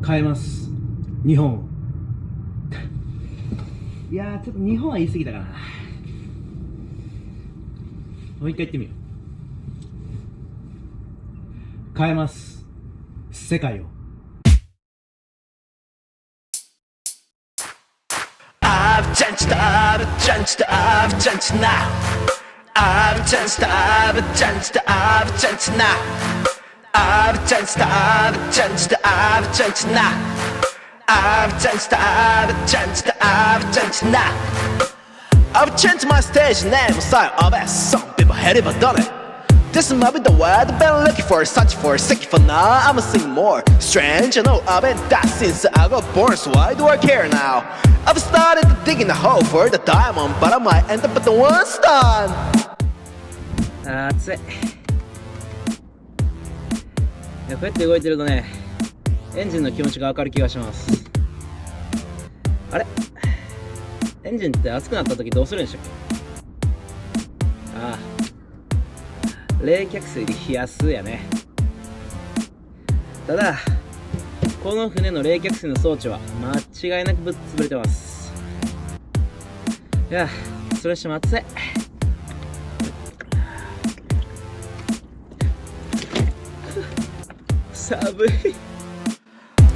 変えます。日本。いやー、ちょっと日本は言い過ぎたかな。もう一回言ってみよう。変えます。世界を。I've changed, I've changed, I've changed now. I've changed, I've changed, I've changed now. I've changed, I've changed, I've changed now. I've changed, I've changed, I've changed now. I've changed my stage name, style of it. Some people had it but done it. This might be the word I've been looking for, searching for, seeking for now. I'm seeing more. Strange, I know I've been that since I got born, so why do I care now? I've started digging a hole for the diamond, but I might end up at the one stone. 暑い。いや、こうやって動いてるとね、エンジンの気持ちがわかる気がします。あれ、エンジンって熱くなった時どうするんでしたっけ？ああ、冷却水で冷やすやね。ただこの船の冷却水の装置は間違いなくぶっ潰れてます。いや、それしても暑い。寒い。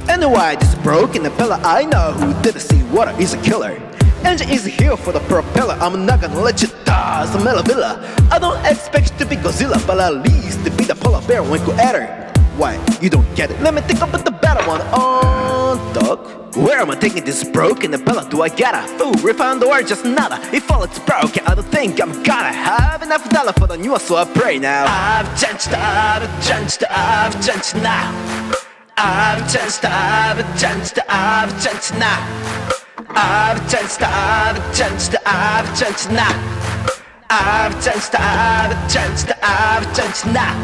Anyway, this broken propeller, I know who didn't see water is a killer. Engine is here for the propeller, I'm not gonna let you die, some villa. I don't expect you to be Godzilla, but at least to be the polar bear when you enter. Why, you don't get it? Let me think about the better one. Oh, dog, where am I taking this broken propeller? Do I get a fool refund or just nada? If all it's broken, I don't think I'm gonna have enough dollar for the new one, so I pray now. I've changed, I've changed, I've changed now. I've changed, I've changed, I've changed now. I've changed, I've changed, I've changed now. I've changed, I've changed, I've changed now.